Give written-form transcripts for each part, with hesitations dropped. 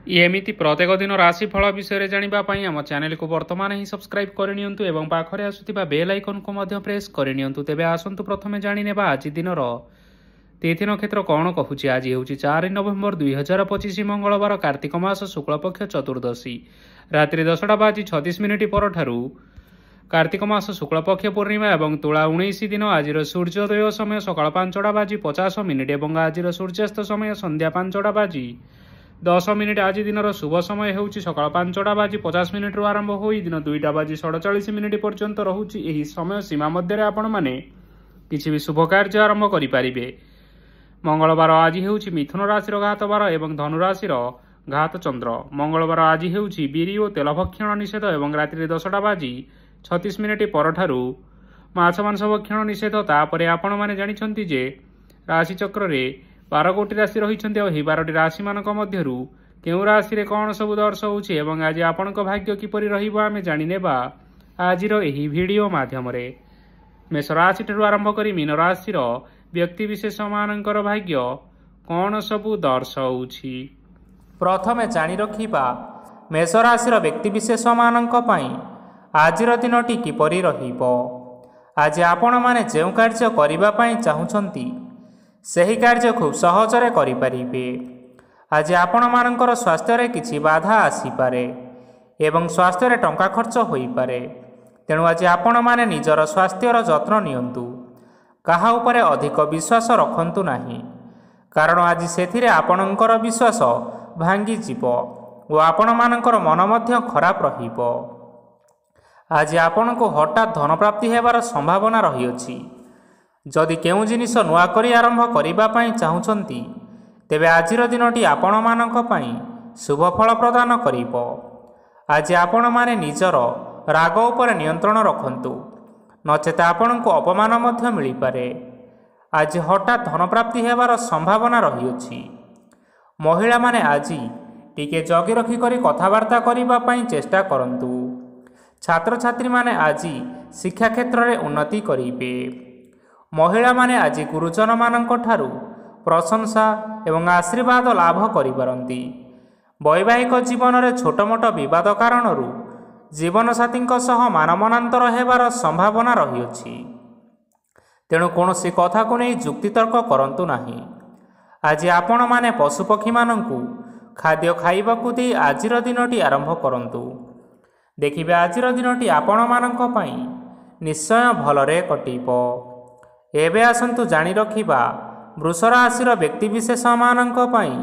एमिति प्रत्येक दिन राशिफल विषय जानिबा पई आम चैनल को वर्तमान ही सब्सक्राइब करनियंतु एवं पाखरे आसुथिबा बेल आइकन को मध्य प्रेस करनियंतु। तेबे आसंतु प्रथमे जानिनेबा आज दिनर तिथि नक्षत्र कौन कहूछि। आज हेउछि 4 नवेम्बर 2025 मंगलवार कार्तिक मास शुक्लपक्ष चतुर्दशी रात्रि 10:36 परठारु कार्तिक मास शुक्लपक्ष पूर्णिमा एवं तुला 19 दिन। आज सूर्योदय समय सकाळ 5:50 एवं आज सूर्यास्त समय संध्या 5:10। आज दिनर शुभ समय हेउछि सकाळ 5:50 रु आरंभ होई दिन 2:47 पर्यंत रहुछि। एही समय सीमा मध्य आपण माने किछि भी शुभ कार्य आरंभ करि पारिबे। मंगलवार आज हेउछि मिथुन राशि घात बार एवं धनु राशि घात चंद्र। मंगलवार आज हेउछि बिरी और तेल भक्षण निषेध एवं रात्रि 10:36 परठारु माछ मांस भक्षण निषेध। तापरे आपण माने जानिछंती जे राशि चक्र रे 12 गोटी राशि रही। 12टी राशि मान मध्यरु केउ राशि रे कौन सब दर्शाउछि एवं आज आपणक भाग्य किपरि रहिबो आमे जानिनेबा आजिर एही वीडियो माध्यम रे। मेष राशि ठरु आरंभ करी मीन राशि व्यक्ति विशेष मानकर भाग्य कौन सब दर्शाउछि। प्रथमे जानि रखिबा मेष राशि व्यक्ति विशेष मानक पई आजिर दिनटी किपरि रहिबो। आज आपण माने जेउ कार्य करिबा पई चाहुछंती सही कार्य खूब सहजरे करिपारिबे। आज आपण मानकर स्वास्थ्य रे किछि बाधा आसीपारे एवं स्वास्थ्य रे टंका खर्च होई पारे। तेणु आज आपण माने निजर स्वास्थ्यर जत्न नियंतु। काहा उपरे अधिक विश्वास रखंतु नाही, कारण आज सेथिरे आपणकर विश्वास भांगी जीवो और आपण मानकर मन मध्य खराब रहिबो। आज आपणको हठात धन प्राप्ति हेबार संभावना रही अछि। जदि केउ जिनिस नुआ करी आरंभ करिबा पई चाहुछंती तेबे आजिर दिनटी आपण मानक पई शुभ फल प्रदान करिबो। आज आपण माने निजर राग उपर नियंत्रण रखंतु, नचेत आपणको अपमान मध्य मिली पारे। आज हठात धन प्राप्ति हेबार संभावना रही अछि। महिला माने आज टिके जगी रखी करी कथावार्ता करिबा पई चेष्टा करंतु। छात्र छात्री माने आज शिक्षा क्षेत्र रे उन्नति करिबे। महिला माने आज गुरुजन मानक ठारू प्रशंसा एवं आशीर्वाद लाभ करिपारंती। वैवाहिक जीवन रे छोट मोट विवाद कारणरू जीवन साथी सह मानमनांतर हेबार संभावना रही अछि। तेणु कोनोसी कथा को नहीं जुक्तितर्क करंतु नाही। आज आपण माने पशुपक्षी मानंकु खाद्य खाइबाकु दे आजिर दिनटी आरंभ करंतु। देखिबे आजिर दिनटी आपण मानक पई निश्चय भलरे कटिबो। एबे आसंतु जानि रखिबा वृष राशि व्यक्ति विशेष मानक पई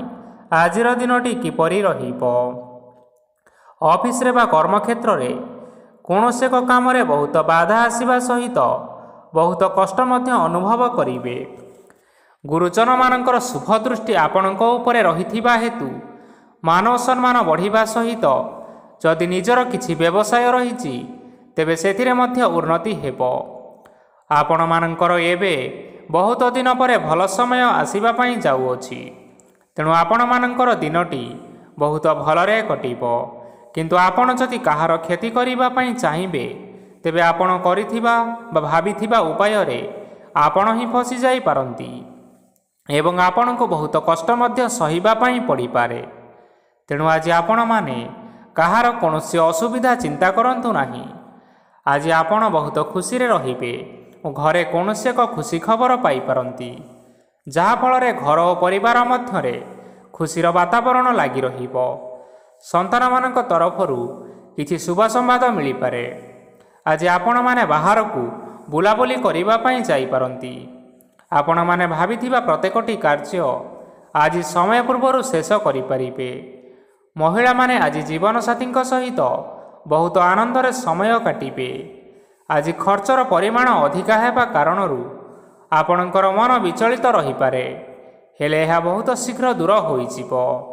आजिर दिनटी किपरि रहिबो। ऑफिस रे बा कर्म क्षेत्र रे कोनोसी एक काम रे बहुत बाधा आसीबा सहित बहुत कष्ट मध्य अनुभव करिवे। गुरुजन मानकर शुभ दृष्टि आपणक उपरे रहिथिबा हेतु मान सम्मान बढ़िबा सहित जदि निजर किछि व्यवसाय रहिछि तेबे सेथिरे मध्य उन्नति हेबो। आपण मानकर एबे बहुत दिन परे भल समय आसीबा पई जाउअछि। तेणु आपण मानकर दिनटी बहुत भलरे कटिबो। किंतु आपण जदि काहार क्षति करिबा पई चाहिबे तेबे आपण करिथिबा बा भाबिथिबा उपाय रे आपण ही फसी जाई पारंती एवं आपण को बहुत कष्ट मध्य सहिबा पई पड़ी पारे। तेणु आज आपण माने काहार कोनोसी असुविधा चिंता करंतु नाही। आज आपण बहुत खुशी रे रहिबे और घरे कोनोसी एक खुशी खबर पाई पारंती, जहा फल रे घर और परिवार मध्य खुशीर वातावरण लागी रहिबो। संतान मानक तरफरु किछि शुभ संवाद मिली पारे। आज आपण माने बाहर को बुलाबुली करिबा पई जाई पारंती। आपण माने भाबिथिबा प्रत्येकटी कार्य आज समय पूर्वरु शेष करि परिबे। महिला माने आज जीवन साथी सहित बहुत आनंद रे समय काटिबे। आज खर्चर परिमाण अधिका हेबा कारणरू आपणकर मन विचलित रही पारे, हेले यह बहुत शीघ्र दूर होई जिवो।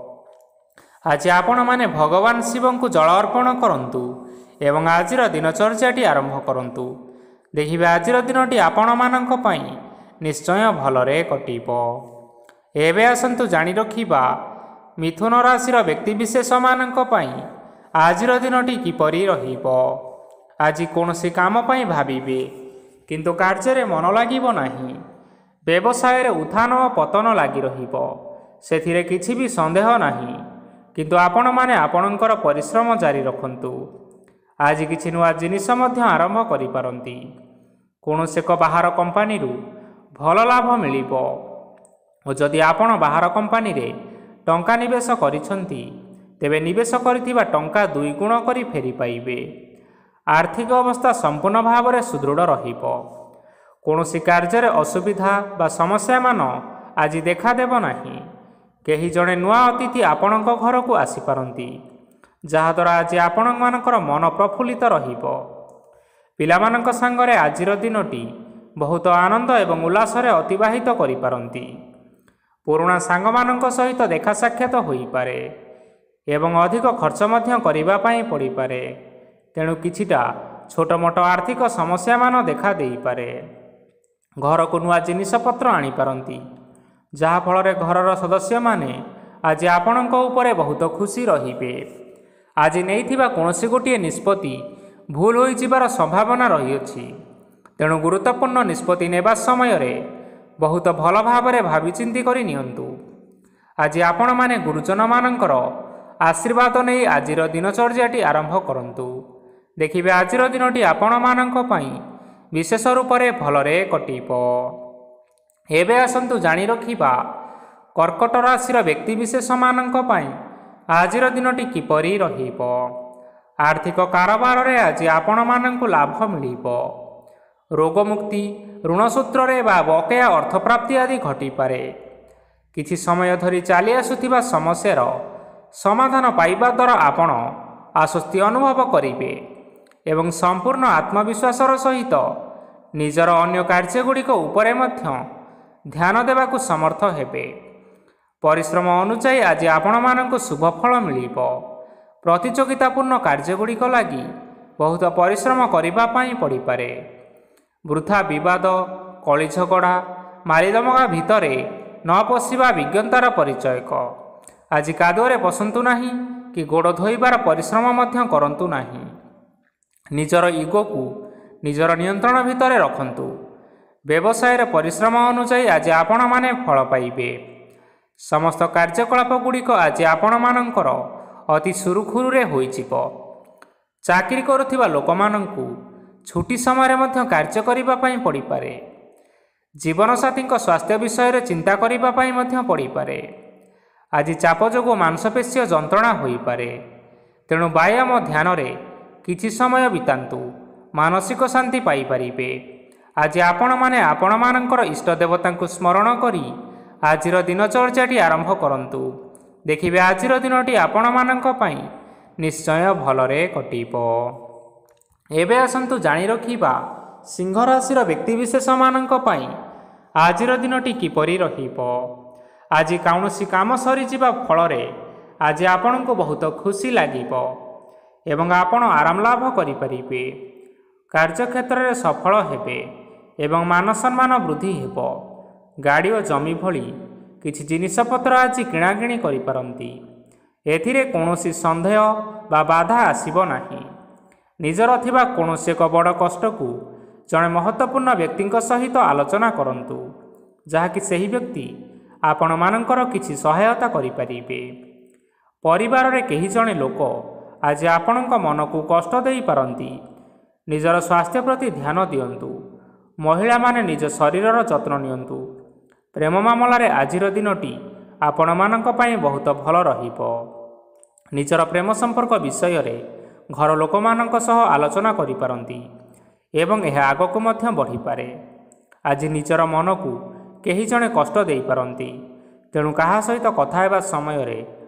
आज आपण माने भगवान शिव को जल अर्पण करंतु एवं आजिर दिनचर्याटी आरंभ करंतु। देखिबे आजिर दिनटी आपण मानक पई निश्चय भलरे कटिबो। एबे आसंतु जानि रखिबा मिथुन राशि व्यक्ति विशेष मानक पई आजिर दिनटी किपरि रहिबो। आज कोनोसी काम पई भाबिबे किंतु कार्य रे मन लागिबो नाही। व्यवसाय रे उत्थान और पतन लागी रहिबो, सेथिरे किछि भी संदेह नाही। କିନ୍ତୁ ଆପଣମାନେ ଆପଣଙ୍କର ପରିଶ୍ରମ ଜାରି ରଖନ୍ତୁ। ଆଜି କିଛି ନୂଆ ଜିନିଷ ମଧ୍ୟ ଆରମ୍ଭ କରିପାରନ୍ତି। କୌଣସି ଏକ ବାହାର କମ୍ପାନୀରୁ ଭଲ ଲାଭ ମିଳିବ ଓ ଯଦି ଆପଣ ବାହାର କମ୍ପାନୀରେ ଟଙ୍କା ନିବେଶ କରିଛନ୍ତି ତେବେ ନିବେଶ କରିଥିବା ଟଙ୍କା 2 ଗୁଣ କରି ଫେରି ପାଇବେ। ଆର୍ଥିକ ଅବସ୍ଥା ସମ୍ପୂର୍ଣ୍ଣ ଭାବରେ ସୁଦୃଢ଼ ରହିବ। କୌଣସି କାର୍ଯ୍ୟରେ ଅସୁବିଧା ବା ସମସ୍ୟାମାନ ଆଜି ଦେଖାଦେବ ନାହିଁ। କେହି ଜଣେ ନୂଆ ଅତିଥି ଆପଣଙ୍କ ଘରକୁ ଆସିପାରନ୍ତି, ଯାହାଦ୍ୱାରା ଆଜି ଆପଣମାନଙ୍କର ମନ ପ୍ରଫୁଲ୍ଲିତ ରହିବ। ପିଲାମାନଙ୍କ ସାଙ୍ଗରେ ଆଜିର ଦିନଟି ବହୁତ ଆନନ୍ଦ ଏବଂ ଉଲ୍ଲାସରେ ଅତିବାହିତ କରିପାରନ୍ତି। ପୁରୁଣା ସାଙ୍ଗମାନଙ୍କ ସହିତ ଦେଖା ସାକ୍ଷାତ ହୋଇପାରେ ଏବଂ ଅଧିକ ଖର୍ଚ୍ଚ ମଧ୍ୟ କରିବା ପାଇଁ ପଡ଼ିପାରେ। ତେଣୁ କିଛିଟା ଛୋଟମୋଟ ଆର୍ଥିକ ସମସ୍ୟାମାନ ଦେଖା ଦେଇପାରେ। ଘରକୁ ନୂଆ ଜିନିଷପତ୍ର ଆଣିପାରନ୍ତି, ଯାହାଫଳରେ ଘରର ସଦସ୍ୟମାନେ ଆଜି ଆପଣଙ୍କ ଉପରେ ବହୁତ ଖୁସି ରହିବେ। ଆଜି ନେଇଥିବା କୌଣସି ଗୋଟିଏ ନିଷ୍ପତ୍ତି ଭୁଲ ହୋଇଯିବାର ସମ୍ଭାବନା ରହିଅଛି। ତେଣୁ ଗୁରୁତ୍ୱପୂର୍ଣ୍ଣ ନିଷ୍ପତ୍ତି ନେବା ସମୟରେ ବହୁତ ଭଲ ଭାବରେ ଭାବିଚିନ୍ତି କରି ନିଅନ୍ତୁ। ଆଜି ଆପଣମାନେ ଗୁରୁଜନମାନଙ୍କର ଆଶୀର୍ବାଦ ନେଇ ଆଜିର ଦିନଚର୍ଯ୍ୟାଟି ଆରମ୍ଭ କରନ୍ତୁ। ଦେଖିବେ ଆଜିର ଦିନଟି ଆପଣମାନଙ୍କ ପାଇଁ ବିଶେଷ ରୂପରେ ଭଲରେ କଟିବ। ଏବେ ଆସନ୍ତୁ ଜାଣି ରଖିବା କର୍କଟ ରାଶିର ବ୍ୟକ୍ତିବିଶେଷମାନଙ୍କ ପାଇଁ ଆଜିର ଦିନଟି କିପରି ରହିବ। ଆର୍ଥିକ କାରବାରରେ ଆଜି ଆପଣମାନଙ୍କୁ ଲାଭ ମିଳିବ। ରୋଗମୁକ୍ତି, ଋଣ ସୂତ୍ରରେ ବା ବକେୟା ଅର୍ଥପ୍ରାପ୍ତି ଆଦି ଘଟିପାରେ। କିଛି ସମୟ ଧରି ଚାଲି ଆସୁଥିବା ସମସ୍ୟାର ସମାଧାନ ପାଇବା ଦ୍ୱାରା ଆପଣ ଆଶ୍ୱସ୍ତି ଅନୁଭବ କରିବେ ଏବଂ ସମ୍ପୂର୍ଣ୍ଣ ଆତ୍ମବିଶ୍ୱାସର ସହିତ ନିଜର ଅନ୍ୟ କାର୍ଯ୍ୟଗୁଡ଼ିକ ଉପରେ ମଧ୍ୟ ଧ୍ୟାନ ଦେବାକୁ ସମର୍ଥ ହେବେ। ପରିଶ୍ରମ ଅନୁଯାୟୀ ଆଜି ଆପଣମାନଙ୍କୁ ଶୁଭ ଫଳ ମିଳିବ। ପ୍ରତିଯୋଗିତାପୂର୍ଣ୍ଣ କାର୍ଯ୍ୟଗୁଡ଼ିକ ଲାଗି ବହୁତ ପରିଶ୍ରମ କରିବା ପାଇଁ ପଡ଼ିପାରେ। ବୃଥା ବିବାଦ, କଳିଝଗଡ଼ା, ମାରିଦମଗା ଭିତରେ ନ ପଶିବା ବିଜ୍ଞତାର ପରିଚୟକ। ଆଜି କାଦୁଅରେ ପଶନ୍ତୁ ନାହିଁ କି ଗୋଡ଼ ଧୋଇବାର ପରିଶ୍ରମ ମଧ୍ୟ କରନ୍ତୁ ନାହିଁ। ନିଜର ଇଗୋକୁ ନିଜର ନିୟନ୍ତ୍ରଣ ଭିତରେ ରଖନ୍ତୁ। ବ୍ୟବସାୟରେ ପରିଶ୍ରମ ଅନୁଯାୟୀ ଆଜି ଆପଣମାନେ ଫଳ ପାଇବେ। ସମସ୍ତ କାର୍ଯ୍ୟକଳାପ ଗୁଡ଼ିକ ଆଜି ଆପଣମାନଙ୍କର ଅତି ସୁରୁଖୁରୁରେ ହୋଇଯିବ। ଚାକିରି କରୁଥିବା ଲୋକମାନଙ୍କୁ ଛୁଟି ସମୟରେ ମଧ୍ୟ କାର୍ଯ୍ୟ କରିବା ପାଇଁ ପଡ଼ିପାରେ। ଜୀବନସାଥୀଙ୍କ ସ୍ୱାସ୍ଥ୍ୟ ବିଷୟରେ ଚିନ୍ତା କରିବା ପାଇଁ ମଧ୍ୟ ପଡ଼ିପାରେ। ଆଜି ଚାପ ଯୋଗୁଁ ମାଂସପେଶୀୟ ଯନ୍ତ୍ରଣା ହୋଇପାରେ। ତେଣୁ ବ୍ୟାୟାମ ଧ୍ୟାନରେ କିଛି ସମୟ ବିତାନ୍ତୁ, ମାନସିକ ଶାନ୍ତି ପାଇପାରିବେ। ଆଜି ଆପଣମାନେ ଆପଣମାନଙ୍କର ଇଷ୍ଟ ଦେବତାଙ୍କୁ ସ୍ମରଣ କରି ଆଜିର ଦିନଚର୍ଯ୍ୟାଟି ଆରମ୍ଭ କରନ୍ତୁ। ଦେଖିବେ ଆଜିର ଦିନଟି ଆପଣମାନଙ୍କ ପାଇଁ ନିଶ୍ଚୟ ଭଲରେ କଟିବ। ଏବେ ଆସନ୍ତୁ ଜାଣି ରଖିବା ସିଂହ ରାଶିର ବ୍ୟକ୍ତିବିଶେଷମାନଙ୍କ ପାଇଁ ଆଜିର ଦିନଟି କିପରି ରହିବ। ଆଜି କୌଣସି କାମ ସରିଯିବା ଫଳରେ ଆଜି ଆପଣଙ୍କୁ ବହୁତ ଖୁସି ଲାଗିବ ଏବଂ ଆପଣ ଆରାମ ଲାଭ କରିପାରିବେ। କାର୍ଯ୍ୟକ୍ଷେତ୍ରରେ ସଫଳ ହେବେ ଏବଂ ମାନସମ୍ମାନ ବୃଦ୍ଧି ହେବ। ଗାଡ଼ି ଓ ଜମି ଭଳି କିଛି ଜିନିଷପତ୍ର ଆଜି କିଣାକିଣି କରିପାରନ୍ତି। ଏଥିରେ କୌଣସି ସନ୍ଦେହ ବା ବାଧା ଆସିବ ନାହିଁ। ନିଜର ଥିବା କୌଣସି ଏକ ବଡ଼ କଷ୍ଟକୁ ଜଣେ ମହତ୍ତ୍ୱପୂର୍ଣ୍ଣ ବ୍ୟକ୍ତିଙ୍କ ସହିତ ଆଲୋଚନା କରନ୍ତୁ, ଯାହାକି ସେହି ବ୍ୟକ୍ତି ଆପଣମାନଙ୍କର କିଛି ସହାୟତା କରିପାରିବେ। ପରିବାରରେ କେହି ଜଣେ ଲୋକ ଆଜି ଆପଣଙ୍କ ମନକୁ କଷ୍ଟ ଦେଇପାରନ୍ତି। ନିଜର ସ୍ୱାସ୍ଥ୍ୟ ପ୍ରତି ଧ୍ୟାନ ଦିଅନ୍ତୁ। ମହିଳାମାନେ ନିଜ ଶରୀରର ଯତ୍ନ ନିଅନ୍ତୁ। ପ୍ରେମ ମାମଲାରେ ଆଜିର ଦିନଟି ଆପଣମାନଙ୍କ ପାଇଁ ବହୁତ ଭଲ ରହିବ। ନିଜର ପ୍ରେମ ସମ୍ପର୍କ ବିଷୟରେ ଘର ଲୋକମାନଙ୍କ ସହ ଆଲୋଚନା କରିପାରନ୍ତି ଏବଂ ଏହା ଆଗକୁ ମଧ୍ୟ ବଢ଼ିପାରେ। ଆଜି ନିଜର ମନକୁ କେହି ଜଣେ କଷ୍ଟ ଦେଇପାରନ୍ତି। ତେଣୁ କାହା ସହିତ କଥା ହେବା ସମୟରେ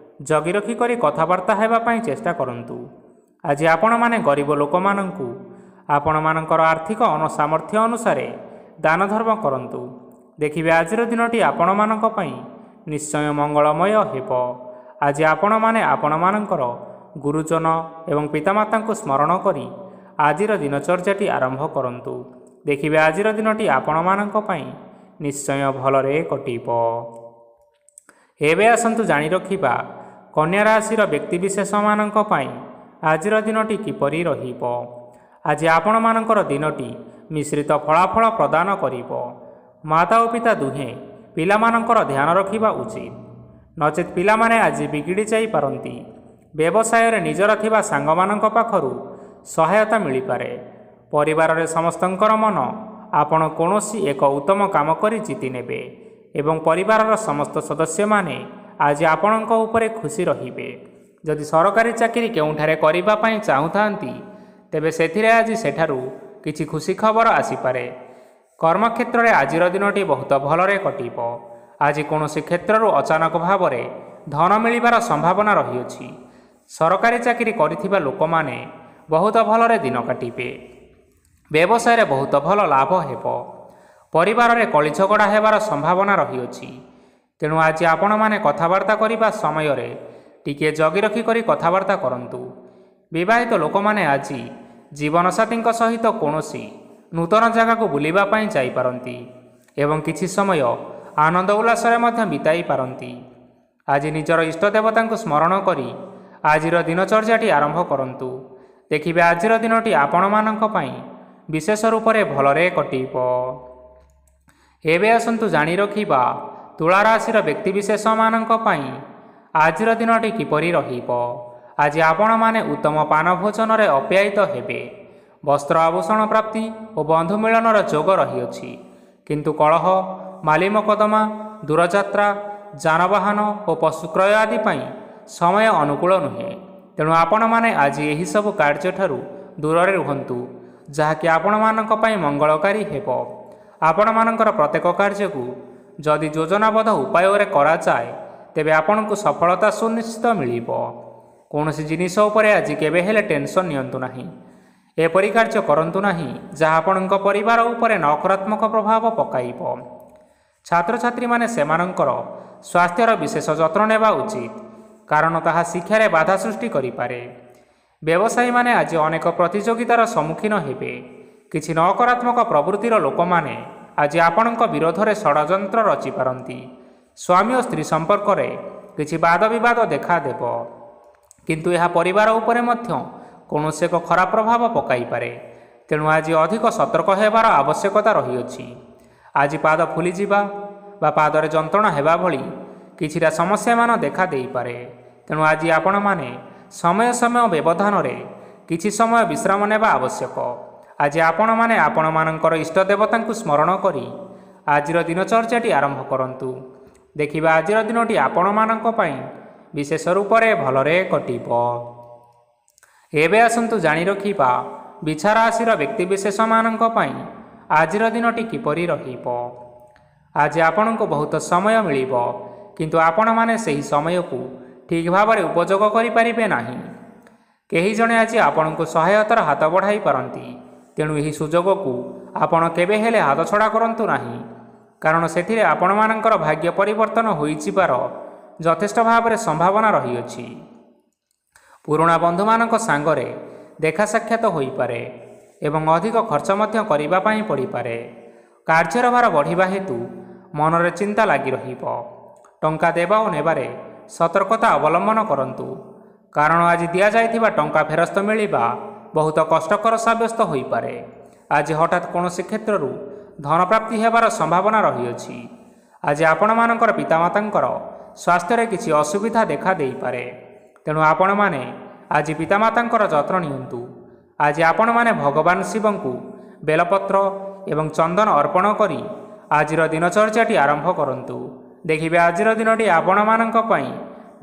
ଜଗି ରଖି କରି କଥାବାର୍ତ୍ତା ହେବା ପାଇଁ ଚେଷ୍ଟା କରନ୍ତୁ। ଆଜି ଆପଣମାନେ ଗରିବ ଲୋକମାନଙ୍କୁ ଆପଣମାନଙ୍କର ଆର୍ଥିକ ସାମର୍ଥ୍ୟ ଅନୁସାରେ ଦାନ ଧର୍ମ କରନ୍ତୁ। ଦେଖିବେ ଆଜିର ଦିନଟି ଆପଣମାନଙ୍କ ପାଇଁ ନିଶ୍ଚୟ ମଙ୍ଗଳମୟ ହେବ। ଆଜି ଆପଣମାନେ ଆପଣମାନଙ୍କର ଗୁରୁଜନ ଏବଂ ପିତାମାତାଙ୍କୁ ସ୍ମରଣ କରି ଆଜିର ଦିନଚର୍ଯ୍ୟାଟି ଆରମ୍ଭ କରନ୍ତୁ। ଦେଖିବେ ଆଜିର ଦିନଟି ଆପଣମାନଙ୍କ ପାଇଁ ନିଶ୍ଚୟ ଭଲରେ କଟିବ। ଏବେ ଆସନ୍ତୁ ଜାଣି ରଖିବା କନ୍ୟା ରାଶିର ବ୍ୟକ୍ତିବିଶେଷମାନଙ୍କ ପାଇଁ ଆଜିର ଦିନଟି କିପରି ରହିବ। ଆଜି ଆପଣମାନଙ୍କର ଦିନଟି ମିଶ୍ରିତ ଫଳାଫଳ ପ୍ରଦାନ କରିବ। ମାତା ଓ ପିତା ଦୁହେଁ ପିଲାମାନଙ୍କର ଧ୍ୟାନ ରଖିବା ଉଚିତ। ନଚେତ୍ ପିଲାମାନେ ଆଜି ବିଗିଡ଼ି ଯାଇପାରନ୍ତି। ବ୍ୟବସାୟରେ ନିଜର ଥିବା ସାଙ୍ଗମାନଙ୍କ ପାଖରୁ ସହାୟତା ମିଳିପାରେ। ପରିବାରରେ ସମସ୍ତଙ୍କର ମନ ଆପଣ କୌଣସି ଏକ ଉତ୍ତମ କାମ କରି ଜିତି ନେବେ ଏବଂ ପରିବାରର ସମସ୍ତ ସଦସ୍ୟମାନେ ଆଜି ଆପଣଙ୍କ ଉପରେ ଖୁସି ରହିବେ। ଯଦି ସରକାରୀ ଚାକିରି କେଉଁଠାରେ କରିବା ପାଇଁ ଚାହୁଁଥାନ୍ତି, ତେବେ ସେଥିରେ ଆଜି ସେଠାରୁ କିଛି ଖୁସି ଖବର ଆସିପାରେ। କର୍ମକ୍ଷେତ୍ରରେ ଆଜିର ଦିନଟି ବହୁତ ଭଲରେ କଟିବ। ଆଜି କୌଣସି କ୍ଷେତ୍ରରୁ ଅଚାନକ ଭାବରେ ଧନ ମିଳିବାର ସମ୍ଭାବନା ରହିଅଛି। ସରକାରୀ ଚାକିରି କରିଥିବା ଲୋକମାନେ ବହୁତ ଭଲରେ ଦିନ କାଟିବେ। ବ୍ୟବସାୟରେ ବହୁତ ଭଲ ଲାଭ ହେବ। ପରିବାରରେ କଳିଝଗଡ଼ା ହେବାର ସମ୍ଭାବନା ରହିଅଛି। ତେଣୁ ଆଜି ଆପଣମାନେ କଥାବାର୍ତ୍ତା କରିବା ସମୟରେ ଟିକିଏ ଜଗି ରଖି କରି କଥାବାର୍ତ୍ତା କରନ୍ତୁ। ବିବାହିତ ଲୋକମାନେ ଆଜି ଜୀବନସାଥୀଙ୍କ ସହିତ କୌଣସି ନୂତନ ଜାଗାକୁ ବୁଲିବା ପାଇଁ ଯାଇପାରନ୍ତି ଏବଂ କିଛି ସମୟ ଆନନ୍ଦ ଉଲ୍ଲାସରେ ମଧ୍ୟ ବିତାଇ ପାରନ୍ତି। ଆଜି ନିଜର ଇଷ୍ଟ ଦେବତାଙ୍କୁ ସ୍ମରଣ କରି ଆଜିର ଦିନଚର୍ଯ୍ୟାଟି ଆରମ୍ଭ କରନ୍ତୁ। ଦେଖିବେ ଆଜିର ଦିନଟି ଆପଣମାନଙ୍କ ପାଇଁ ବିଶେଷ ରୂପରେ ଭଲରେ କଟିବ। ଏବେ ଆସନ୍ତୁ ଜାଣି ରଖିବା ତୁଳା ରାଶିର ବ୍ୟକ୍ତିବିଶେଷମାନଙ୍କ ପାଇଁ ଆଜିର ଦିନଟି କିପରି ରହିବ। ଆଜି ଆପଣମାନେ ଉତ୍ତମ ପାନ ଭୋଜନରେ ଅପ୍ୟାୟିତ ହେବେ। ବସ୍ତ୍ର ଆଭୂଷଣ ପ୍ରାପ୍ତି ଓ ବନ୍ଧୁ ମିଳନର ଯୋଗ ରହିଅଛି। କିନ୍ତୁ କଳହ, ମାଲି ମକଦ୍ଦମା, ଦୂରଯାତ୍ରା, ଯାନବାହନ ଓ ପଶୁ କ୍ରୟ ଆଦି ପାଇଁ ସମୟ ଅନୁକୂଳ ନୁହେଁ। ତେଣୁ ଆପଣମାନେ ଆଜି ଏହିସବୁ କାର୍ଯ୍ୟଠାରୁ ଦୂରରେ ରୁହନ୍ତୁ, ଯାହାକି ଆପଣମାନଙ୍କ ପାଇଁ ମଙ୍ଗଳକାରୀ ହେବ। ଆପଣମାନଙ୍କର ପ୍ରତ୍ୟେକ କାର୍ଯ୍ୟକୁ ଯଦି ଯୋଜନାବଦ୍ଧ ଉପାୟରେ କରାଯାଏ, ତେବେ ଆପଣଙ୍କୁ ସଫଳତା ସୁନିଶ୍ଚିତ ମିଳିବ। କୌଣସି ଜିନିଷ ଉପରେ ଆଜି କେବେ ହେଲେ ଟେନସନ୍ ନିଅନ୍ତୁ ନାହିଁ। ଏପରି କାର୍ଯ୍ୟ କରନ୍ତୁ ନାହିଁ ଯାହା ଆପଣଙ୍କ ପରିବାର ଉପରେ ନକାରାତ୍ମକ ପ୍ରଭାବ ପକାଇବ। ଛାତ୍ରଛାତ୍ରୀମାନେ ସେମାନଙ୍କର ସ୍ୱାସ୍ଥ୍ୟର ବିଶେଷ ଯତ୍ନ ନେବା ଉଚିତ, କାରଣ ତାହା ଶିକ୍ଷାରେ ବାଧା ସୃଷ୍ଟି କରିପାରେ। ବ୍ୟବସାୟୀମାନେ ଆଜି ଅନେକ ପ୍ରତିଯୋଗିତାର ସମ୍ମୁଖୀନ ହେବେ। କିଛି ନକାରାତ୍ମକ ପ୍ରବୃତ୍ତିର ଲୋକମାନେ ଆଜି ଆପଣଙ୍କ ବିରୋଧରେ ଷଡ଼ଯନ୍ତ୍ର ରଚିପାରନ୍ତି। ସ୍ୱାମୀ ଓ ସ୍ତ୍ରୀ ସମ୍ପର୍କରେ କିଛି ବାଦ ବିବାଦ ଦେଖାଦେବ, କିନ୍ତୁ ଏହା ପରିବାର ଉପରେ ମଧ୍ୟ କୌଣସି ଏକ ଖରାପ ପ୍ରଭାବ ପକାଇପାରେ। ତେଣୁ ଆଜି ଅଧିକ ସତର୍କ ହେବାର ଆବଶ୍ୟକତା ରହିଅଛି। ଆଜି ପାଦ ଫୁଲିଯିବା ବା ପାଦରେ ଯନ୍ତ୍ରଣା ହେବା ଭଳି କିଛିଟା ସମସ୍ୟାମାନ ଦେଖା ଦେଇପାରେ। ତେଣୁ ଆଜି ଆପଣମାନେ ସମୟ ସମୟ ବ୍ୟବଧାନରେ କିଛି ସମୟ ବିଶ୍ରାମ ନେବା ଆବଶ୍ୟକ। ଆଜି ଆପଣମାନେ ଆପଣମାନଙ୍କର ଇଷ୍ଟ ଦେବତାଙ୍କୁ ସ୍ମରଣ କରି ଆଜିର ଦିନଚର୍ଯ୍ୟାଟି ଆରମ୍ଭ କରନ୍ତୁ। ଦେଖିବା ଆଜିର ଦିନଟି ଆପଣମାନଙ୍କ ପାଇଁ ବିଶେଷ ରୂପରେ ଭଲରେ କଟିବ। ଏବେ ଆସନ୍ତୁ ଜାଣି ରଖିବା ବିଛା ରାଶିର ବ୍ୟକ୍ତିବିଶେଷମାନଙ୍କ ପାଇଁ ଆଜିର ଦିନଟି କିପରି ରହିବ। ଆଜି ଆପଣଙ୍କୁ ବହୁତ ସମୟ ମିଳିବ, କିନ୍ତୁ ଆପଣମାନେ ସେହି ସମୟକୁ ଠିକ୍ ଭାବରେ ଉପଯୋଗ କରିପାରିବେ ନାହିଁ। କେହି ଜଣେ ଆଜି ଆପଣଙ୍କୁ ସହାୟତାର ହାତ ବଢ଼ାଇ ପାରନ୍ତି। ତେଣୁ ଏହି ସୁଯୋଗକୁ ଆପଣ କେବେ ହେଲେ ହାତଛଡ଼ା କରନ୍ତୁ ନାହିଁ, କାରଣ ସେଥିରେ ଆପଣମାନଙ୍କର ଭାଗ୍ୟ ପରିବର୍ତ୍ତନ ହୋଇଯିବାର ଯଥେଷ୍ଟ ଭାବରେ ସମ୍ଭାବନା ରହିଅଛି। ପୁରୁଣା ବନ୍ଧୁମାନଙ୍କ ସାଙ୍ଗରେ ଦେଖା ସାକ୍ଷାତ ହୋଇପାରେ ଏବଂ ଅଧିକ ଖର୍ଚ୍ଚ ମଧ୍ୟ କରିବା ପାଇଁ ପଡ଼ିପାରେ। କାର୍ଯ୍ୟର ଭାର ବଢ଼ିବା ହେତୁ ମନରେ ଚିନ୍ତା ଲାଗି ରହିବ। ଟଙ୍କା ଦେବା ଓ ନେବାରେ ସତର୍କତା ଅବଲମ୍ବନ କରନ୍ତୁ, କାରଣ ଆଜି ଦିଆଯାଇଥିବା ଟଙ୍କା ଫେରସ୍ତ ମିଳିବା ବହୁତ କଷ୍ଟକର ସାବ୍ୟସ୍ତ ହୋଇପାରେ। ଆଜି ହଠାତ୍ କୌଣସି କ୍ଷେତ୍ରରୁ ଧନପ୍ରାପ୍ତି ହେବାର ସମ୍ଭାବନା ରହିଅଛି। ଆଜି ଆପଣମାନଙ୍କର ପିତାମାତାଙ୍କର ସ୍ୱାସ୍ଥ୍ୟରେ କିଛି ଅସୁବିଧା ଦେଖା ଦେଇପାରେ। ତେଣୁ ଆପଣମାନେ ଆଜି ପିତାମାତାଙ୍କର ଯତ୍ନ ନିଅନ୍ତୁ। ଆଜି ଆପଣମାନେ ଭଗବାନ ଶିବଙ୍କୁ ବେଲପତ୍ର ଏବଂ ଚନ୍ଦନ ଅର୍ପଣ କରି ଆଜିର ଦିନଚର୍ଯ୍ୟାଟି ଆରମ୍ଭ କରନ୍ତୁ। ଦେଖିବେ ଆଜିର ଦିନଟି ଆପଣମାନଙ୍କ ପାଇଁ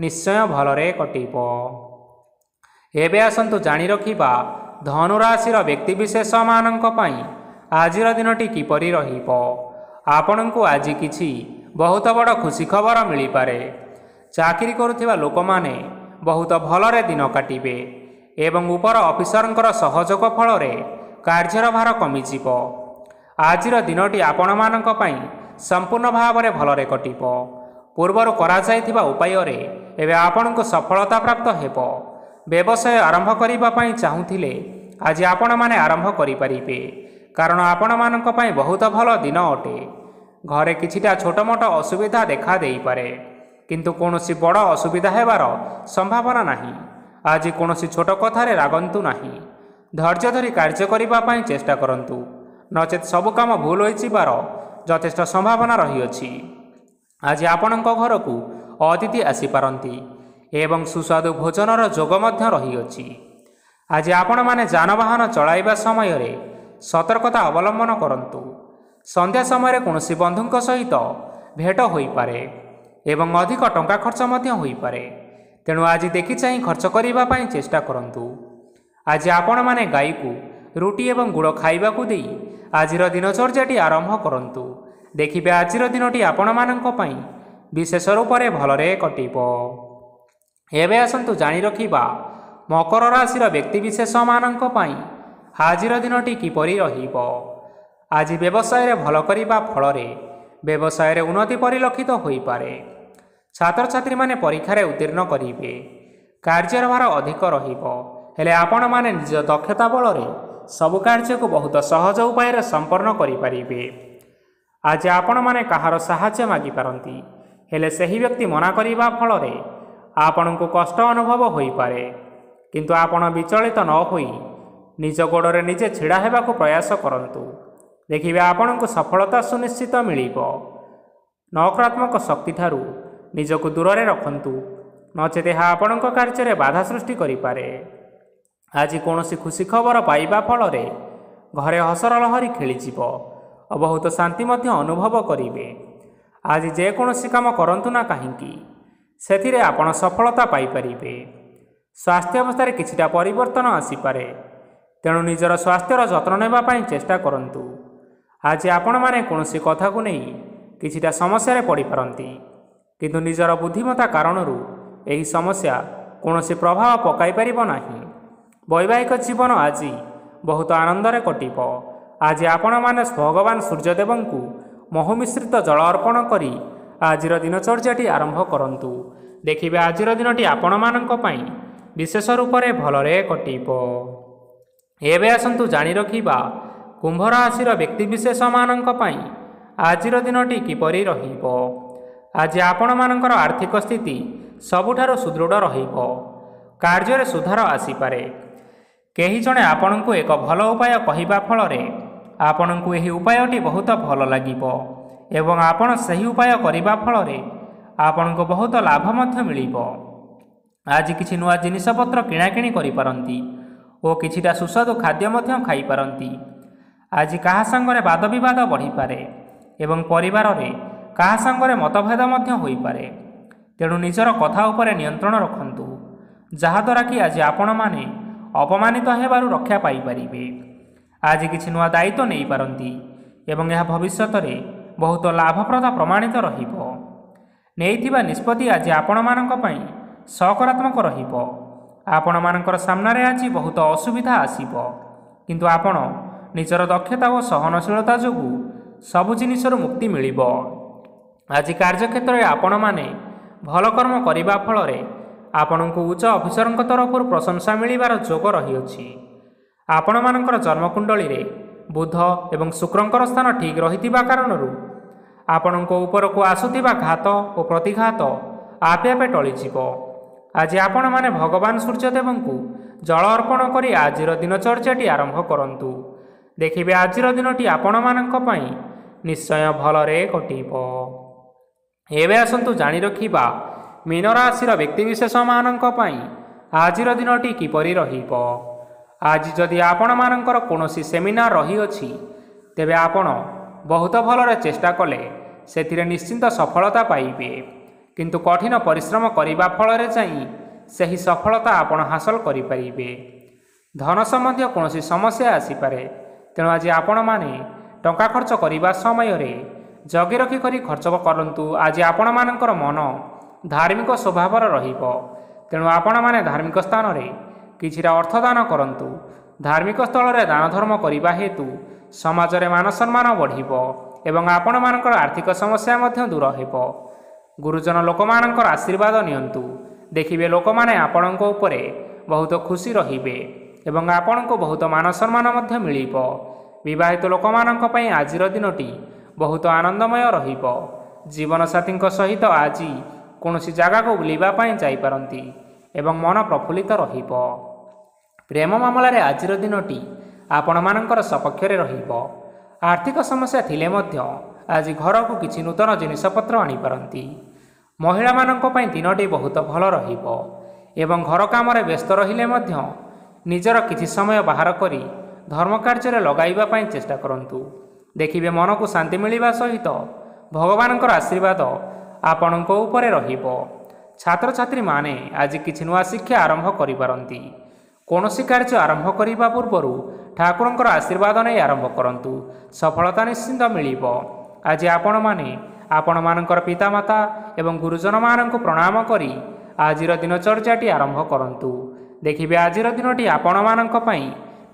ନିଶ୍ଚୟ ଭଲରେ କଟିବ। ଏବେ ଆସନ୍ତୁ ଜାଣି ରଖିବା ଧନୁ ରାଶିର ବ୍ୟକ୍ତିବିଶେଷମାନଙ୍କ ପାଇଁ ଆଜିର ଦିନଟି କିପରି ରହିବ। ଆପଣଙ୍କୁ ଆଜି କିଛି ବହୁତ ବଡ଼ ଖୁସି ଖବର ମିଳିପାରେ। ଚାକିରି କରୁଥିବା ଲୋକମାନେ ବହୁତ ଭଲରେ ଦିନ କାଟିବେ ଏବଂ ଉପର ଅଫିସରଙ୍କର ସହଯୋଗ ଫଳରେ କାର୍ଯ୍ୟର ଭାର କମିଯିବ। ଆଜିର ଦିନଟି ଆପଣମାନଙ୍କ ପାଇଁ ସମ୍ପୂର୍ଣ୍ଣ ଭାବରେ ଭଲରେ କଟିବ। ପୂର୍ବରୁ କରାଯାଇଥିବା ଉପାୟରେ ଏବେ ଆପଣଙ୍କୁ ସଫଳତା ପ୍ରାପ୍ତ ହେବ। ବ୍ୟବସାୟ ଆରମ୍ଭ କରିବା ପାଇଁ ଚାହୁଁଥିଲେ ଆଜି ଆପଣମାନେ ଆରମ୍ଭ କରିପାରିବେ, କାରଣ ଆପଣମାନଙ୍କ ପାଇଁ ବହୁତ ଭଲ ଦିନ ଅଟେ। ଘରେ କିଛିଟା ଛୋଟମୋଟ ଅସୁବିଧା ଦେଖା ଦେଇପାରେ, କିନ୍ତୁ କୌଣସି ବଡ଼ ଅସୁବିଧା ହେବାର ସମ୍ଭାବନା ନାହିଁ। ଆଜି କୌଣସି ଛୋଟ କଥାରେ ରାଗନ୍ତୁ ନାହିଁ। ଧୈର୍ଯ୍ୟ ଧରି କାର୍ଯ୍ୟ କରିବା ପାଇଁ ଚେଷ୍ଟା କରନ୍ତୁ, ନଚେତ୍ ସବୁ କାମ ଭୁଲ ହୋଇଯିବାର ଯଥେଷ୍ଟ ସମ୍ଭାବନା ରହିଅଛି। ଆଜି ଆପଣଙ୍କ ଘରକୁ ଅତିଥି ଆସିପାରନ୍ତି ଏବଂ ସୁସ୍ୱାଦୁ ଭୋଜନର ଯୋଗ ମଧ୍ୟ ରହିଅଛି। ଆଜି ଆପଣମାନେ ଯାନବାହନ ଚଳାଇବା ସମୟରେ ସତର୍କତା ଅବଲମ୍ବନ କରନ୍ତୁ। ସନ୍ଧ୍ୟା ସମୟରେ କୌଣସି ବନ୍ଧୁଙ୍କ ସହିତ ଭେଟ ହୋଇପାରେ ଏବଂ ଅଧିକ ଟଙ୍କା ଖର୍ଚ୍ଚ ମଧ୍ୟ ହୋଇପାରେ। ତେଣୁ ଆଜି ଦେଖି ଚାହିଁ ଖର୍ଚ୍ଚ କରିବା ପାଇଁ ଚେଷ୍ଟା କରନ୍ତୁ। ଆଜି ଆପଣମାନେ ଗାଈକୁ ରୁଟି ଏବଂ ଗୁଡ଼ ଖାଇବାକୁ ଦେଇ ଆଜିର ଦିନଚର୍ଯ୍ୟାଟି ଆରମ୍ଭ କରନ୍ତୁ। ଦେଖିବେ ଆଜିର ଦିନଟି ଆପଣମାନଙ୍କ ପାଇଁ ବିଶେଷ ରୂପରେ ଭଲରେ କଟିବ। ଏବେ ଆସନ୍ତୁ ଜାଣି ରଖିବା ମକର ରାଶିର ବ୍ୟକ୍ତିବିଶେଷମାନଙ୍କ ପାଇଁ ଆଜିର ଦିନଟି କିପରି ରହିବ। ଆଜି ବ୍ୟବସାୟରେ ଭଲ କରିବା ଫଳରେ ବ୍ୟବସାୟରେ ଉନ୍ନତି ପରିଲକ୍ଷିତ ହୋଇପାରେ। ଛାତ୍ରଛାତ୍ରୀମାନେ ପରୀକ୍ଷାରେ ଉତ୍ତୀର୍ଣ୍ଣ କରିବେ। କାର୍ଯ୍ୟର ଭାର ଅଧିକ ରହିବ, ହେଲେ ଆପଣମାନେ ନିଜ ଦକ୍ଷତା ବଳରେ ସବୁ କାର୍ଯ୍ୟକୁ ବହୁତ ସହଜ ଉପାୟରେ ସମ୍ପନ୍ନ କରିପାରିବେ। ଆଜି ଆପଣମାନେ କାହାର ସାହାଯ୍ୟ ମାଗିପାରନ୍ତି, ହେଲେ ସେହି ବ୍ୟକ୍ତି ମନା କରିବା ଫଳରେ ଆପଣଙ୍କୁ କଷ୍ଟ ଅନୁଭବ ହୋଇପାରେ। କିନ୍ତୁ ଆପଣ ବିଚଳିତ ନ ହୋଇ ନିଜ ଗୋଡ଼ରେ ନିଜେ ଛିଡ଼ା ହେବାକୁ ପ୍ରୟାସ କରନ୍ତୁ। ଦେଖିବେ ଆପଣଙ୍କୁ ସଫଳତା ସୁନିଶ୍ଚିତ ମିଳିବ। ନକାରାତ୍ମକ ଶକ୍ତିଠାରୁ ନିଜକୁ ଦୂରରେ ରଖନ୍ତୁ, ନଚେତ୍ ଏହା ଆପଣଙ୍କ କାର୍ଯ୍ୟରେ ବାଧା ସୃଷ୍ଟି କରିପାରେ। ଆଜି କୌଣସି ଖୁସି ଖବର ପାଇବା ଫଳରେ ଘରେ ହସର ଲହରୀ ଖେଳିଯିବ ଓ ବହୁତ ଶାନ୍ତି ମଧ୍ୟ ଅନୁଭବ କରିବେ। ଆଜି ଯେକୌଣସି କାମ କରନ୍ତୁ ନା କାହିଁକି ସେଥିରେ ଆପଣ ସଫଳତା ପାଇପାରିବେ। ସ୍ୱାସ୍ଥ୍ୟ ଅବସ୍ଥାରେ କିଛିଟା ପରିବର୍ତ୍ତନ ଆସିପାରେ, ତେଣୁ ନିଜର ସ୍ୱାସ୍ଥ୍ୟର ଯତ୍ନ ନେବା ପାଇଁ ଚେଷ୍ଟା କରନ୍ତୁ। ଆଜି ଆପଣମାନେ କୌଣସି କଥାକୁ ନେଇ କିଛିଟା ସମସ୍ୟାରେ ପଡ଼ିପାରନ୍ତି, କିନ୍ତୁ ନିଜର ବୁଦ୍ଧିମତ୍ତା କାରଣରୁ ଏହି ସମସ୍ୟା କୌଣସି ପ୍ରଭାବ ପକାଇପାରିବ ନାହିଁ। ବୈବାହିକ ଜୀବନ ଆଜି ବହୁତ ଆନନ୍ଦରେ କଟିବ। ଆଜି ଆପଣମାନେ ଭଗବାନ ସୂର୍ଯ୍ୟଦେବଙ୍କୁ ମହୁ ମିଶ୍ରିତ ଜଳ ଅର୍ପଣ କରି ଆଜିର ଦିନଚର୍ଯ୍ୟାଟି ଆରମ୍ଭ କରନ୍ତୁ। ଦେଖିବେ ଆଜିର ଦିନଟି ଆପଣମାନଙ୍କ ପାଇଁ ବିଶେଷ ରୂପରେ ଭଲରେ କଟିବ। ଏବେ ଆସନ୍ତୁ ଜାଣି ରଖିବା କୁମ୍ଭ ରାଶିର ବ୍ୟକ୍ତିବିଶେଷମାନଙ୍କ ପାଇଁ ଆଜିର ଦିନଟି କିପରି ରହିବ। ଆଜି ଆପଣମାନଙ୍କର ଆର୍ଥିକ ସ୍ଥିତି ସବୁଠାରୁ ସୁଦୃଢ଼ ରହିବ। କାର୍ଯ୍ୟରେ ସୁଧାର ଆସିପାରେ। କେହି ଜଣେ ଆପଣଙ୍କୁ ଏକ ଭଲ ଉପାୟ କହିବା ଫଳରେ ଆପଣଙ୍କୁ ଏହି ଉପାୟଟି ବହୁତ ଭଲ ଲାଗିବ ଏବଂ ଆପଣ ସେହି ଉପାୟ କରିବା ଫଳରେ ଆପଣଙ୍କୁ ବହୁତ ଲାଭ ମଧ୍ୟ ମିଳିବ। ଆଜି କିଛି ନୂଆ ଜିନିଷପତ୍ର କିଣାକିଣି କରିପାରନ୍ତି ଓ କିଛିଟା ସୁସ୍ୱାଦୁ ଖାଦ୍ୟ ମଧ୍ୟ ଖାଇପାରନ୍ତି। ଆଜି କାହା ସାଙ୍ଗରେ ବାଦବିବାଦ ବଢ଼ିପାରେ ଏବଂ ପରିବାରରେ କାହା ସାଙ୍ଗରେ ମତଭେଦ ମଧ୍ୟ ହୋଇପାରେ। ତେଣୁ ନିଜର କଥା ଉପରେ ନିୟନ୍ତ୍ରଣ ରଖନ୍ତୁ, ଯାହାଦ୍ୱାରା କି ଆଜି ଆପଣମାନେ ଅପମାନିତ ହେବାରୁ ରକ୍ଷା ପାଇପାରିବେ। ଆଜି କିଛି ନୂଆ ଦାୟିତ୍ୱ ନେଇପାରନ୍ତି ଏବଂ ଏହା ଭବିଷ୍ୟତରେ ବହୁତ ଲାଭପ୍ରଦ ପ୍ରମାଣିତ ରହିବ। ନେଇଥିବା ନିଷ୍ପତ୍ତି ଆଜି ଆପଣମାନଙ୍କ ପାଇଁ ସକାରାତ୍ମକ ରହିବ। ଆପଣମାନଙ୍କର ସାମ୍ନାରେ ଆଜି ବହୁତ ଅସୁବିଧା ଆସିବ, କିନ୍ତୁ ଆପଣ ନିଜର ଦକ୍ଷତା ଓ ସହନଶୀଳତା ଯୋଗୁଁ ସବୁ ଜିନିଷରୁ ମୁକ୍ତି ମିଳିବ। ଆଜି କାର୍ଯ୍ୟକ୍ଷେତ୍ରରେ ଆପଣମାନେ ଭଲ କର୍ମ କରିବା ଫଳରେ ଆପଣଙ୍କୁ ଉଚ୍ଚ ଅଫିସରଙ୍କ ତରଫରୁ ପ୍ରଶଂସା ମିଳିବାର ଯୋଗ ରହିଅଛି। ଆପଣମାନଙ୍କର ଜନ୍ମକୁଣ୍ଡଳୀରେ ବୁଧ ଏବଂ ଶୁକ୍ରଙ୍କର ସ୍ଥାନ ଠିକ୍ ରହିଥିବା କାରଣରୁ ଆପଣଙ୍କ ଉପରକୁ ଆସୁଥିବା ଘାତ ଓ ପ୍ରତିଘାତ ଆପେ ଆପେ ଟଳିଯିବ। ଆଜି ଆପଣମାନେ ଭଗବାନ ସୂର୍ଯ୍ୟଦେବଙ୍କୁ ଜଳ ଅର୍ପଣ କରି ଆଜିର ଦିନଚର୍ଯ୍ୟାଟି ଆରମ୍ଭ କରନ୍ତୁ। ଦେଖିବେ ଆଜିର ଦିନଟି ଆପଣମାନଙ୍କ ପାଇଁ ନିଶ୍ଚୟ ଭଲରେ କଟିବ। ଏବେ ଆସନ୍ତୁ ଜାଣି ରଖିବା ମୀନ ରାଶିର ବ୍ୟକ୍ତିବିଶେଷମାନଙ୍କ ପାଇଁ ଆଜିର ଦିନଟି କିପରି ରହିବ। ଆଜି ଯଦି ଆପଣମାନଙ୍କର କୌଣସି ସେମିନାର ରହିଅଛି, ତେବେ ଆପଣ ବହୁତ ଭଲରେ ଚେଷ୍ଟା କଲେ ସେଥିରେ ନିଶ୍ଚିନ୍ତ ସଫଳତା ପାଇବେ। କିନ୍ତୁ କଠିନ ପରିଶ୍ରମ କରିବା ଫଳରେ ଯାଇ ସେହି ସଫଳତା ଆପଣ ହାସଲ କରିପାରିବେ। ଧନ ସମ୍ବନ୍ଧୀୟ କୌଣସି ସମସ୍ୟା ଆସିପାରେ, ତେଣୁ ଆଜି ଆପଣମାନେ ଟଙ୍କା ଖର୍ଚ୍ଚ କରିବା ସମୟରେ ଜଗି ରଖି କରି ଖର୍ଚ୍ଚ କରନ୍ତୁ। ଆଜି ଆପଣମାନଙ୍କର ମନ ଧାର୍ମିକ ସ୍ୱଭାବର ରହିବ, ତେଣୁ ଆପଣମାନେ ଧାର୍ମିକ ସ୍ଥାନରେ କିଛିଟା ଅର୍ଥ ଦାନ କରନ୍ତୁ। ଧାର୍ମିକ ସ୍ଥଳରେ ଦାନ ଧର୍ମ କରିବା ହେତୁ ସମାଜରେ ମାନ ସମ୍ମାନ ବଢ଼ିବ ଏବଂ ଆପଣମାନଙ୍କର ଆର୍ଥିକ ସମସ୍ୟା ମଧ୍ୟ ଦୂର ହେବ। ଗୁରୁଜନ ଲୋକମାନଙ୍କର ଆଶୀର୍ବାଦ ନିଅନ୍ତୁ। ଦେଖିବେ ଲୋକମାନେ ଆପଣଙ୍କ ଉପରେ ବହୁତ ଖୁସି ରହିବେ ଏବଂ ଆପଣଙ୍କୁ ବହୁତ ମାନ ସମ୍ମାନ ମଧ୍ୟ ମିଳିବ। ବିବାହିତ ଲୋକମାନଙ୍କ ପାଇଁ ଆଜିର ଦିନଟି ବହୁତ ଆନନ୍ଦମୟ ରହିବ। ଜୀବନସାଥୀଙ୍କ ସହିତ ଆଜି କୌଣସି ଜାଗାକୁ ବୁଲିବା ପାଇଁ ଯାଇପାରନ୍ତି ଏବଂ ମନ ପ୍ରଫୁଲ୍ଲିତ ରହିବ। ପ୍ରେମ ମାମଲାରେ ଆଜିର ଦିନଟି ଆପଣମାନଙ୍କର ସପକ୍ଷରେ ରହିବ। ଆର୍ଥିକ ସମସ୍ୟା ଥିଲେ ମଧ୍ୟ ଆଜି ଘରକୁ କିଛି ନୂତନ ଜିନିଷପତ୍ର ଆଣିପାରନ୍ତି। ମହିଳାମାନଙ୍କ ପାଇଁ ଦିନଟି ବହୁତ ଭଲ ରହିବ ଏବଂ ଘର କାମରେ ବ୍ୟସ୍ତ ରହିଲେ ମଧ୍ୟ ନିଜର କିଛି ସମୟ ବାହାର କରି ଧର୍ମ କାର୍ଯ୍ୟରେ ଲଗାଇବା ପାଇଁ ଚେଷ୍ଟା କରନ୍ତୁ। ଦେଖିବେ ମନକୁ ଶାନ୍ତି ମିଳିବା ସହିତ ଭଗବାନଙ୍କର ଆଶୀର୍ବାଦ ଆପଣଙ୍କ ଉପରେ ରହିବ। ଛାତ୍ରଛାତ୍ରୀମାନେ ଆଜି କିଛି ନୂଆ ଶିକ୍ଷା ଆରମ୍ଭ କରିପାରନ୍ତି। କୌଣସି କାର୍ଯ୍ୟ ଆରମ୍ଭ କରିବା ପୂର୍ବରୁ ଠାକୁରଙ୍କର ଆଶୀର୍ବାଦ ନେଇ ଆରମ୍ଭ କରନ୍ତୁ, ସଫଳତା ନିଶ୍ଚିନ୍ତ ମିଳିବ। ଆଜି ଆପଣମାନେ ଆପଣମାନଙ୍କର ପିତାମାତା ଏବଂ ଗୁରୁଜନମାନଙ୍କୁ ପ୍ରଣାମ କରି ଆଜିର ଦିନଚର୍ଯ୍ୟାଟି ଆରମ୍ଭ କରନ୍ତୁ। ଦେଖିବେ ଆଜିର ଦିନଟି ଆପଣମାନଙ୍କ ପାଇଁ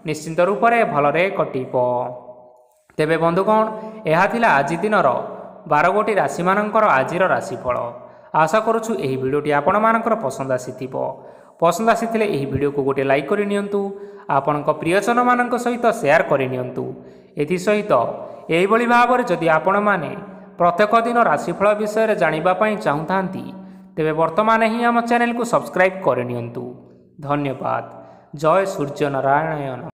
ନିଶ୍ଚିନ୍ତ ରୂପରେ ଭଲରେ କଟିବ। ତେବେ ବନ୍ଧୁଗଣ, ଏହା ଥିଲା ଆଜି ଦିନର 12ଗୋଟି ରାଶିମାନଙ୍କର ଆଜିର ରାଶିଫଳ। ଆଶା କରୁଛୁ ଏହି ଭିଡ଼ିଓଟି ଆପଣମାନଙ୍କର ପସନ୍ଦ ଆସିଥିବ। ପସନ୍ଦ ଆସିଥିଲେ ଏହି ଭିଡ଼ିଓକୁ ଗୋଟିଏ ଲାଇକ୍ କରିନିଅନ୍ତୁ, ଆପଣଙ୍କ ପ୍ରିୟଜନମାନଙ୍କ ସହିତ ସେୟାର କରିନିଅନ୍ତୁ। ଏଥିସହିତ ଏହିଭଳି ଭାବରେ ଯଦି ଆପଣମାନେ ପ୍ରତ୍ୟେକ ଦିନ ରାଶିଫଳ ବିଷୟରେ ଜାଣିବା ପାଇଁ ଚାହୁଁଥାନ୍ତି ତେବେ ବର୍ତ୍ତମାନ ହିଁ ଆମ ଚ୍ୟାନେଲକୁ ସବସ୍କ୍ରାଇବ୍ କରିନିଅନ୍ତୁ। ଧନ୍ୟବାଦ। ଜୟ ସୂର୍ଯ୍ୟ ନାରାୟଣ।